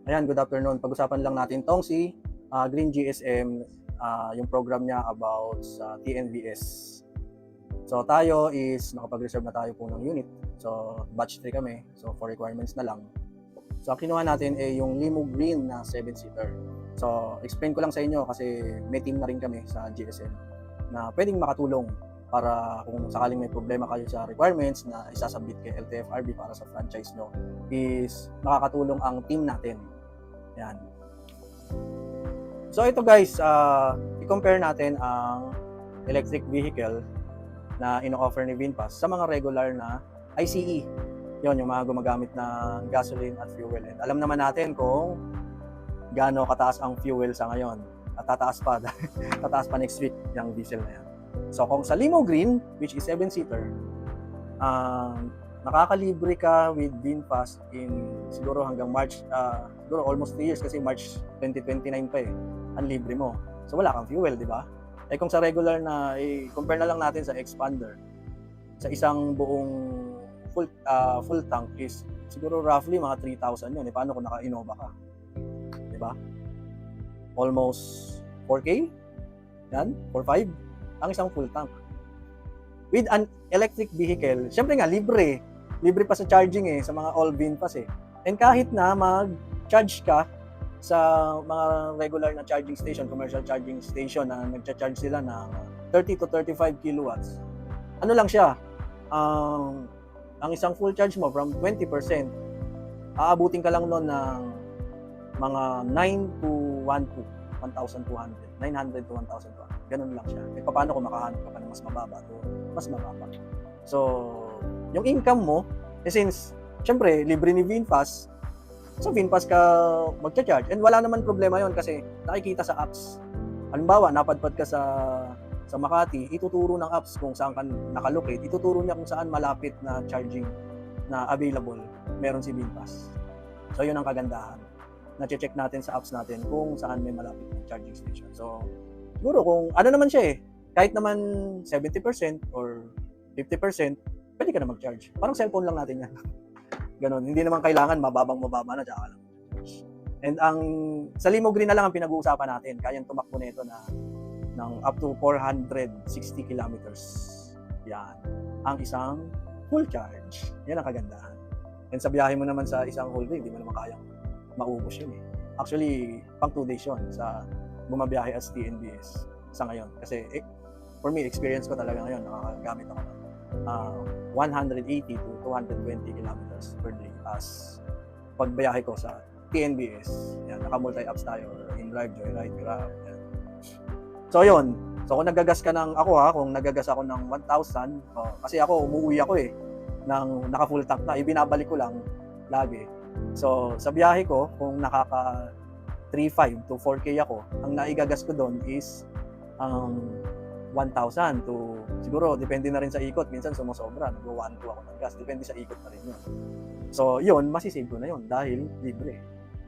Ayan, good afternoon. Pag-usapan lang natin tong si Green GSM, yung program niya about sa TNVS. So tayo is nakapag-reserve na tayo po ng unit. So batch 3 kami. So for requirements na lang. So ang kinuha natin ay yung Limo Green na 7-seater. So explain ko lang sa inyo kasi may team na rin kami sa GSM na pwedeng makatulong para kung sakaling may problema kayo sa requirements na isasubmit kay LTFRB para sa franchise nyo, is makakatulong ang team natin. Yan. So ito guys, i-compare natin ang electric vehicle na ino-offer ni VinFast sa mga regular na ICE. Yon, yung mga gumagamit ng gasoline at fuel. And alam naman natin kung gaano kataas ang fuel sa ngayon. At tataas pa, tataas pa next week yung diesel na yan. So kung sa Limo Green, which is 7-seater, nakakalibre ka with VinFast in siguro hanggang March, siguro almost 3 years kasi March 2029 pa eh, ang libre mo. So wala kang fuel, di ba? Eh kung sa regular na, compare na lang natin sa Expander, sa isang buong full tank is siguro roughly mga 3,000 yun. Eh paano kung naka-Innova ka? Di ba? Almost 4K? Yan, 4-5 ang isang full tank. With an electric vehicle, syempre nga, libre pa sa charging eh, sa mga all VinFast eh. And kahit na mag-charge ka sa mga regular na charging station, commercial charging station na nagcha-charge sila ng 30 to 35 kilowatts, ano lang siya, ang isang full charge mo from 20%, aabutin ka lang noon ng mga 9 to 1,200, 900 to 1,200. Ganun lang siya. E paano kung makahanap ka pa ng mas mababa to mas mababa? So, yung income mo, since, syempre, libre ni VinFast, so VinFast ka magcha-charge. And wala naman problema yon kasi nakikita sa apps. Halimbawa, napadpad ka sa Makati, ituturo ng apps kung saan ka nakalocate, ituturo niya kung saan malapit na charging na available, meron si VinFast. So, yun ang kagandahan. Na-check natin sa apps natin kung saan may malapit na charging station. So, siguro kung ano naman siya eh, kahit naman 70% or 50%, pwede ka na mag-charge. Parang cellphone lang natin yan. Ganon. Hindi naman kailangan mababa na, tsaka lang. And sa Limo Green na lang ang pinag-uusapan natin. Kayang tumakbo nito na ng up to 460 kilometers. Yan. Ang isang full charge. Yan ang kagandahan. And sa biyahe mo naman sa isang whole day, hindi mo naman kayang maubos yun eh. Actually, pang 2 days yun sa bumabiyahe as TNVS sa ngayon. Kasi for me, experience ko talaga ngayon, nakakagamit ako ng 180 to 220 kilometers per day as pagbiyahe ko sa TNVS. Yan, naka-multi-apps tayo, InDrive, Joyride, Grab. Yan. So yun, so kung nagagas ka ng kung nagagas ako ng 1,000, kasi ako, umuwi ako eh, ng naka-full tank na, ibinabalik ko lang lagi. So sa biyahe ko, kung nakaka 3.5 to 4K ako, ang naigagas ko doon is 1,000 to, siguro, depende na rin sa ikot. Minsan sumusobra, nag-1-2 ako ng gas. Depende sa ikot na rin yun. So, yun, masisave ko na yun dahil libre.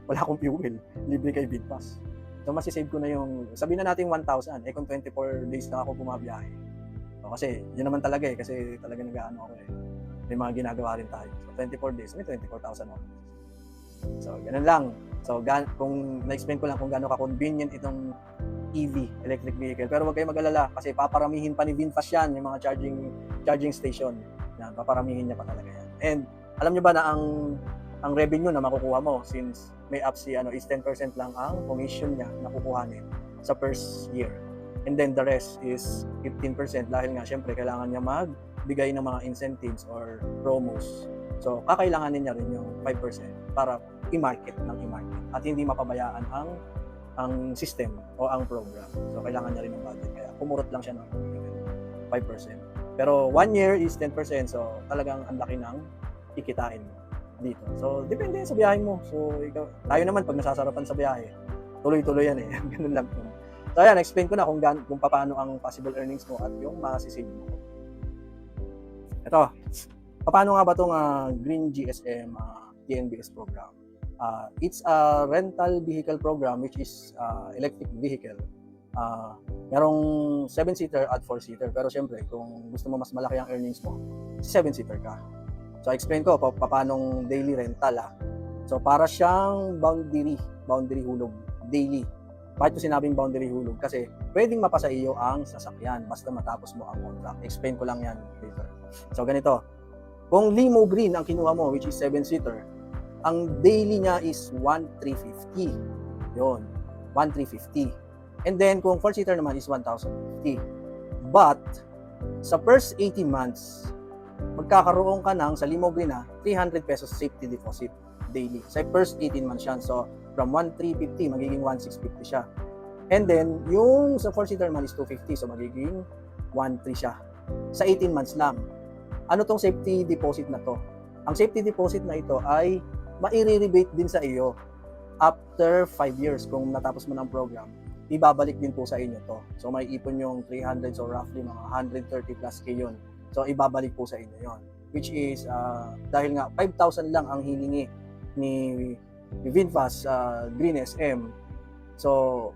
Wala akong fuel. Libre kay VinFast. So, masisave ko na yung, sabihin na natin 1,000. Eh, kung 24 days na ako bumabiyahe. So, kasi, yun naman talaga eh. Kasi talaga nag-ano ako eh. May mga ginagawa rin tayo. So, 24 days, may 24,000 ako. So, ganun lang. So, kung na-explain ko lang kung gaano ka-convenient itong EV, electric vehicle. Pero huwag kayong mag-alala kasi paparamihin pa ni VinFast yan, yung mga charging station. Yan, paparamihin niya pa talaga yan. And alam niyo ba na ang revenue na makukuha mo since may apps is 10% lang ang commission niya na kukuhanin sa first year. And then the rest is 15% dahil nga syempre kailangan niya magbigay ng mga incentives or promos. So kakailanganin niya rin yung 5% para i-market at hindi mapabayaan ang system o ang program. So, kailangan niya rin ng budget. Kaya, kumurot lang siya ng 5%. Pero, 1 year is 10%. So, talagang ang laki ng kikitain dito. So, depende sa biyahe mo. So, tayo naman, pag nasasarapan sa biyahe, tuloy-tuloy yan eh. Ganun lang. So, ayan, explain ko na kung paano ang possible earnings mo at yung masisave mo. Ito, paano nga ba itong Green GSM TNVS program? It's a rental vehicle program which is electric vehicle. Merong 7-seater at 4-seater. Pero syempre, kung gusto mo mas malaki ang earnings mo, 7-seater ka. So, explain ko paano daily rental. So para siyang boundary hulog, daily. Bakit ko sinabing boundary hulog? Kasi pwedeng mapasa iyo ang sasakyan basta matapos mo ang contract. Explain ko lang yan later. So ganito, kung limo green ang kinuha mo, which is 7-seater, ang daily niya is 1,350. Yun, 1,350. And then kung 4-seater naman is 1,050. But sa first 18 months, magkakaroon ka ng sa limo green na 300 pesos safety deposit daily. Sa first 18 months yan. So from 1,350 magiging 1,650 siya. And then yung sa 4-seater naman is 250, so magiging 1,300 siya. Sa 18 months lang. Ano tong safety deposit na to? Ang safety deposit na ito ay mai-rebate din sa iyo after 5 years. Kung natapos mo ng program, ibabalik din po sa inyo to. So may ipon yung 300, so roughly mga 130 plus K yun. So ibabalik po sa inyo yon, which is dahil nga 5,000 lang ang hiningi ni VinFast Green SM. So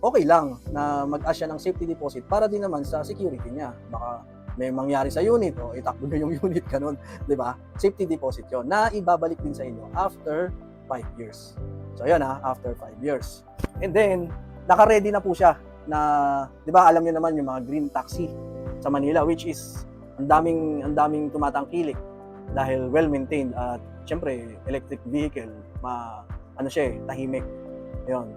okay lang na mag-ask siya ng safety deposit para din naman sa security niya. Baka may mangyari sa unit o itakbo na yung unit ganun, 'di ba? Safety deposit 'yon na ibabalik din sa inyo after 5 years. So ayun after 5 years. And then naka-ready na po siya na 'di ba, alam niyo naman yung mga green taxi sa Manila, which is ang daming tumatangkilik dahil well maintained at syempre electric vehicle, tahimik. 'Yon.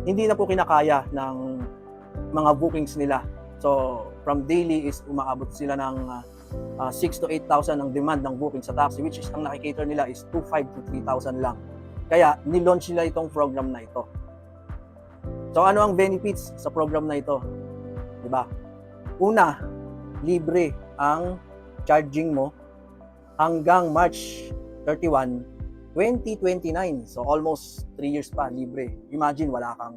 Hindi na po kinakaya ng mga bookings nila. So from daily is umaabot sila ng 6,000 to 8,000 ang demand ng booking sa taxi, which is ang nakikater nila is 2,500 to 3,000 lang. Kaya nilaunch nila itong program na ito. So ano ang benefits sa program na ito? 'Di ba? Una, libre ang charging mo hanggang March 31, 2029. So almost 3 years pa libre. Imagine wala kang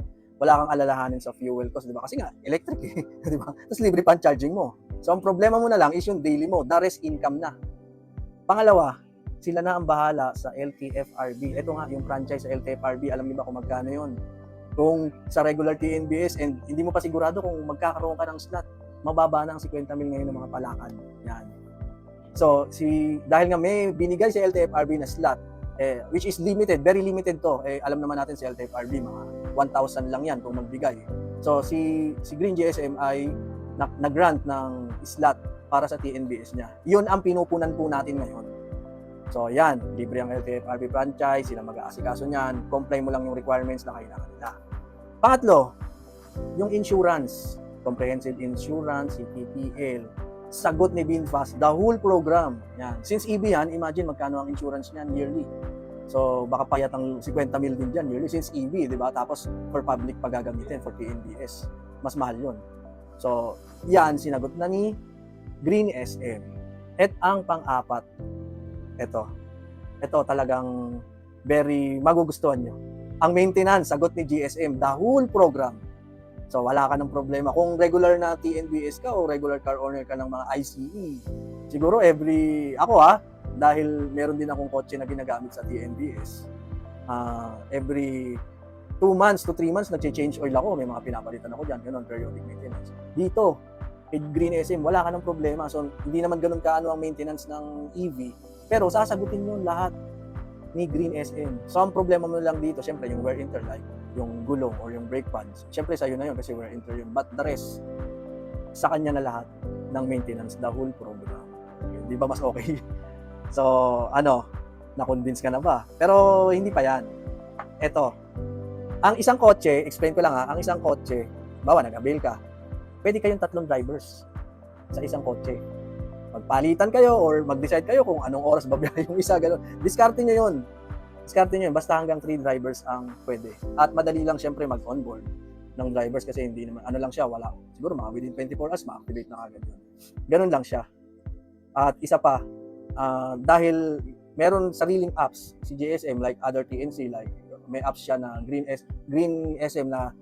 alalahanin sa fuel cost, 'di ba? Kasi nga electric 'di ba? Tapos libre pa ang charging mo. So ang problema mo na lang is yung daily mo, the rest income na. Pangalawa, sila na ang bahala sa LTFRB. Ito nga yung franchise sa LTFRB, alam niyo ba kung magkano 'yon? Kung sa regular TNBS and hindi mo pa sigurado kung magkakaroon ka ng slot, mababa na ang 50 mil ngayon ng mga palakad. Yan. So dahil nga may binigay sa LTFRB na slot, which is limited, very limited to. Alam naman natin sa LTFRB, mga 1,000 lang yan kung magbigay. So si Green GSM ay nag-grant ng slot para sa TNBS niya. Yun ang pinupunan po natin ngayon. So yan, libre ang LTFRB franchise, sila mag-aasikaso niyan, comply mo lang yung requirements na kailangan nila. Pangatlo, yung insurance, comprehensive insurance, CPPL, sagot ni VinFast, the whole program. Yan. Since EV yan, imagine magkano ang insurance niyan yearly. So baka payat ang 50 mil din dyan yearly since EV, di ba? Tapos for public pagagamitin, for TNBS, mas mahal yun. So yan, sinagot na ni Green SM. At ang pang-apat, ito talagang very magugustuhan nyo. Ang maintenance, sagot ni GSM, the whole program. So wala ka ng problema. Kung regular na TNBS ka o regular car owner ka ng mga ICE, siguro dahil meron din akong kotse na ginagamit sa TNBS, every 2 months to 3 months nagche-change oil ako, may mga pinapalitan ako dyan, ganun, periodic maintenance. Dito, kay Green SM, wala ka ng problema. So hindi naman ganun kaano ang maintenance ng EV, pero sasagutin yun lahat ni Green SM. So ang problema mo lang dito, syempre yung wear and tear, like yung gulong or yung brake pads. Syempre sa'yo na yun kasi wear and tear yun. But the rest, sa kanya na lahat ng maintenance, the whole program. Di ba mas okay? So, na-convince ka na ba? Pero hindi pa yan. Ito, ang isang kotse, explain ko lang ang isang kotse, bawa nag-avail ka, pwede kayong 3 drivers sa isang kotse. Magpalitan kayo or mag-decide kayo kung anong oras babiyahe yung isa, gano'n. Diskarte nyo yun. Basta hanggang 3 drivers ang pwede. At madali lang syempre mag-onboard ng drivers kasi hindi naman, lang siya, wala. Siguro mga within 24 hours, ma-activate na agad yun. Ganun lang siya. At isa pa, dahil meron sariling apps si GSM like other TNC, like may apps siya na Green SM na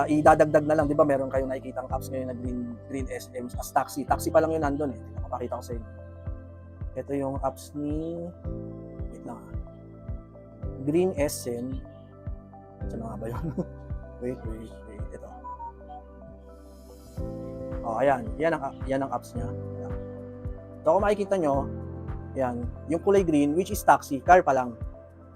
idadagdag na lang, di ba meron kayong nakikitang apps ngayon na Green SM as taxi pa lang yun nandun napakita ko sa inyo. Ito yung apps ni Green SM, saan nga ba yun? wait, ito. Yan ang apps niya. So kung makikita nyo, yan, yung kulay green, which is taxi, car pa lang.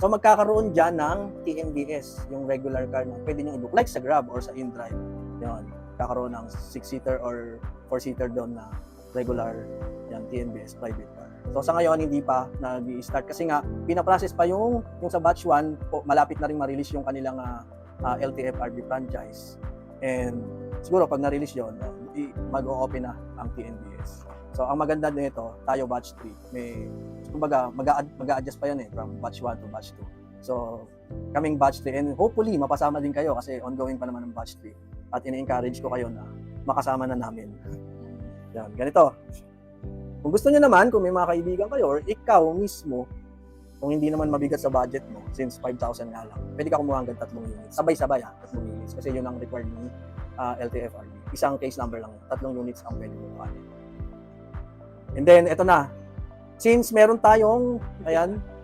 So magkakaroon dyan ng TNVS, yung regular car na pwede nyo i-book like sa Grab or sa InDrive. Yun, kakaroon ng 6-seater or 4-seater doon na regular yan, TNVS private car. So sa ngayon hindi pa nag-i-start kasi nga pinaprocess pa yung sa batch 1, malapit na rin ma-release yung kanilang LTFRB franchise. And siguro pag na-release yun, mag-o-open na ang TNVS. So ang maganda nito, tayo batch 3, may kumbaga mag-a-adjust pa yan from batch 1 to batch 2. So kaming batch 3 and hopefully mapasama din kayo kasi ongoing pa naman ang batch 3 at ini-encourage ko kayo na makasama na namin. Yan, ganito. Kung gusto niyo naman, kung may mga kaibigan kayo or ikaw mismo, kung hindi naman mabigat sa budget mo, since 5,000 nga lang, pwede ka kumuha hanggang 3 units. Sabay-sabay 3 units. Kasi yun ang required ni LTFRB. Isang case number lang, 3 units ang pwede mo kuha. And then, eto na. Since meron tayong,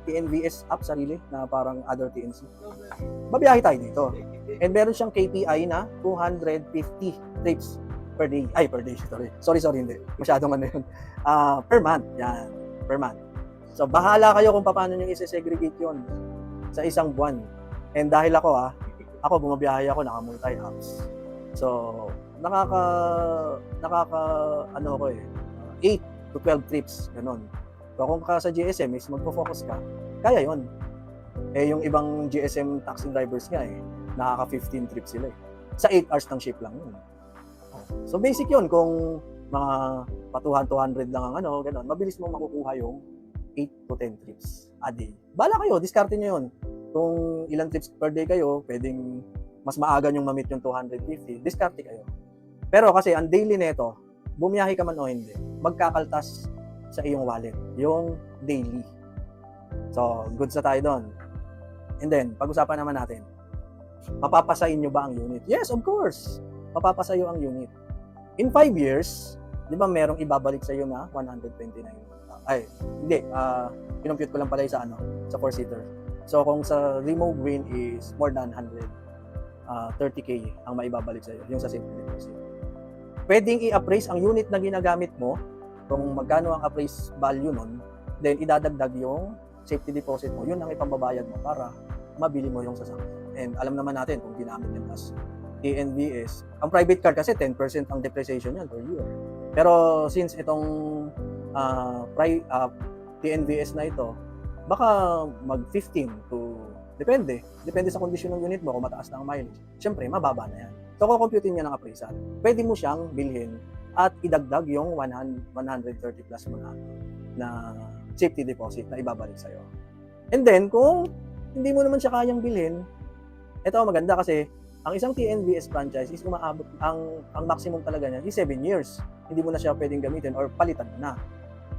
TNVS app sarili na parang other TNC, babiyahe tayo dito. And meron siyang KPI na 250 trips per day. Per day, sorry. Sorry, hindi. Masyadong yun. Per month. Yan. Per month. So, bahala kayo kung paano nyo i-segregate yun sa isang buwan. And dahil ako bumabiyahe ako, naka-multi-apps. So, nakaka 8 to 12 trips, ganun. So, kung ka sa GSM is magpo-focus ka, kaya yun. Yung ibang GSM taxi drivers nga nakaka 15 trips sila Sa 8 hours ng shift lang yun. So basic yun, kung mga patuhan 200 lang ang ganun, mabilis mo makukuha yung 8 to 10 trips a day. Bala kayo, diskarte nyo yun. Kung ilang trips per day kayo, pwedeng mas maaga nyong ma-meet yung 250, diskarte kayo. Pero kasi ang daily neto, bumiyahe ka man o hindi, magkakaltas sa iyong wallet, yung daily. So, goods na tayo doon. And then, pag-usapan naman natin, mapapasayin nyo ba ang unit? Yes, of course. Mapapasayo ang unit. In 5 years, di ba merong ibabalik sa iyo na 129? Pinumpute ko lang pala sa sa 4-seater. So kung sa remove green is more than 130k ang maibabalik sa iyo, yung sa safety deposit. Pwedeng i-appraise ang unit na ginagamit mo, kung magkano ang appraise value nun, then idadagdag yung safety deposit mo, yun ang ipambabayad mo para mabili mo yung sasakyan. And alam naman natin kung ginamit yan as TNVS. Ang private car kasi 10% ang depreciation yan per year. Pero since itong TNVS na ito, baka mag 15 to depende sa kondisyon ng unit mo kung mataas na ang mileage. Siyempre, mababa na yan. So, kukomputin niya ng appraisal. Pwede mo siyang bilhin at idagdag yung 130 plus mo na safety deposit na ibabalik sa'yo. And then, kung hindi mo naman siya kayang bilhin, ito maganda kasi ang isang TNVS franchise is umaabot, ang maximum talaga niya is 7 years. Hindi mo na siya pwedeng gamitin or palitan mo na.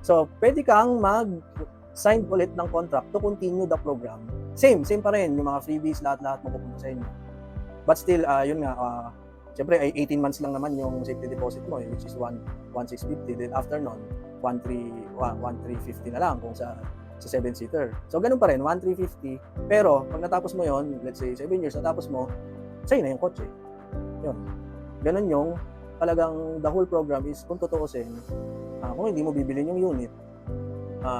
So, pwede kang mag-sign ulit ng contract to continue the program. Same pa rin. Yung mga freebies, lahat mapupunta sa inyo. But still, yun nga, siyempre, 18 months lang naman yung safety deposit mo, which is 1,650. Then after nun, 1,350 na lang kung sa 7-seater. So, ganun pa rin, 1,350. Pero, pag natapos mo yon, let's say 7 years, natapos mo, sa'yo na yung kotse. Yun. Ganun yung talagang the whole program is, kung tutuusin, kung hindi mo bibilin yung unit,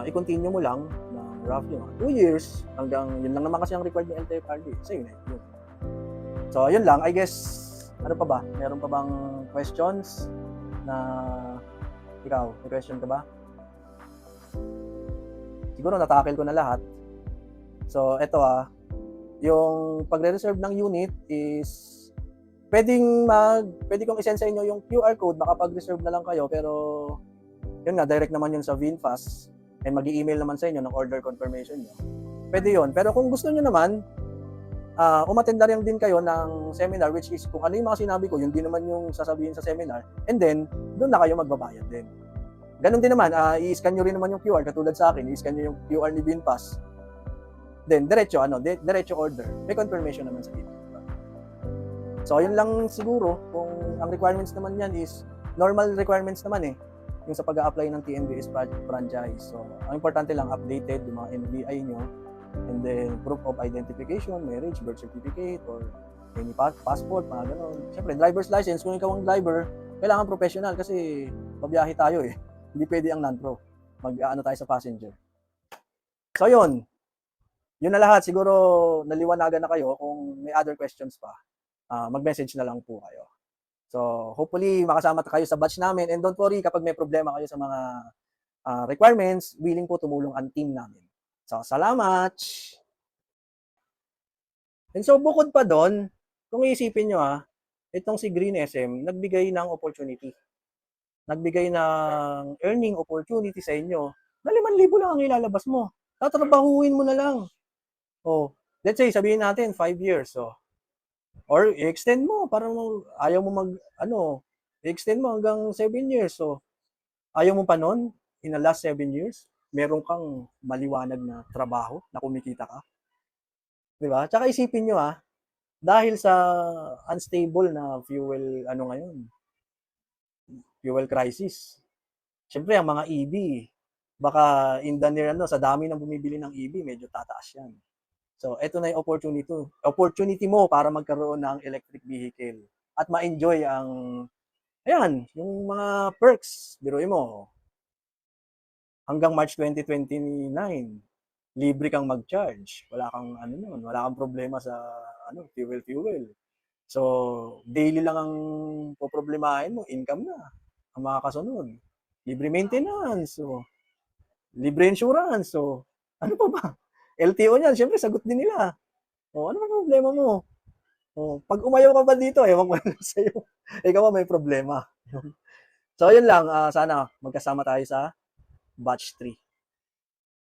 i-continue mo lang ng roughly 2 years, hanggang yun lang naman kasi ang required ng LTFRB. Sa'yo na yun. So, yun lang. I guess, ano pa ba? Meron pa bang questions na ikaw? May question ka ba? Siguro natakil ko na lahat. So, eto yung pagre-reserve ng unit is pwede kong isend sa inyo yung QR code, makapag-reserve na lang kayo, pero yun nga, direct naman yun sa VinFast and mag-i-email naman sa inyo ng order confirmation nyo. Pwede yun. Pero kung gusto nyo naman, umattend na rin din kayo ng seminar, which is kung ano yung mga sinabi ko, yun din naman yung sasabihin sa seminar, and then, doon na kayo magbabayad din. Ganun din naman, i-scan nyo rin naman yung QR, katulad sa akin, i-scan nyo yung QR ni VinFast. Then, diretso order. May confirmation naman sa email. So, yun lang siguro, kung ang requirements naman yan is, normal requirements naman yung sa pag-a-apply ng TNVS franchise. So, ang importante lang, updated yung mga NBI nyo, and then proof of identification, marriage, birth certificate, or any passport, mga gano'n. Siyempre, driver's license, kung ikaw ang driver, kailangan professional kasi mabiyahe tayo Hindi pwede ang non-pro. Mag-ano tayo sa passenger. So, yun. yun na lahat. Siguro naliwanagan na kayo. Kung may other questions pa, mag-message na lang po kayo. So, hopefully, makasama kayo sa batch namin. And don't worry, kapag may problema kayo sa mga requirements, willing po tumulong ang team namin. So, salamat! And so, bukod pa doon, kung iisipin nyo itong si Green SM, nagbigay ng opportunity. Nagbigay ng earning opportunity sa inyo na 5,000 lang ang ilalabas mo. Tatrabahuin mo na lang. Oh, let's say, sabihin natin, 5 years. So, or i-extend mo, parang ayaw mo i-extend mo hanggang 7 years. So, ayaw mo pa nun, in the last 7 years, meron kang maliwanag na trabaho na kumikita ka. Diba? Tsaka isipin nyo dahil sa unstable na fuel crisis. Siyempre, ang mga EV, baka in the near, sa dami ng bumibili ng EV, medyo tataas yan. So, ito na yung opportunity mo para magkaroon ng electric vehicle at ma-enjoy yung mga perks. Biruin mo, hanggang March 2029, libre kang mag-charge. Wala kang problema sa fuel. So, daily lang ang poproblemahin mo, income na ang mga kasunod. Libre maintenance, libre insurance, ano pa ba? LTO niyan, syempre sagot din nila. Ano ba problema mo? Pag umayaw ka ba dito, ewan ko lang sa'yo. Ikaw ba may problema? So, yun lang. Sana magkasama tayo sa batch 3.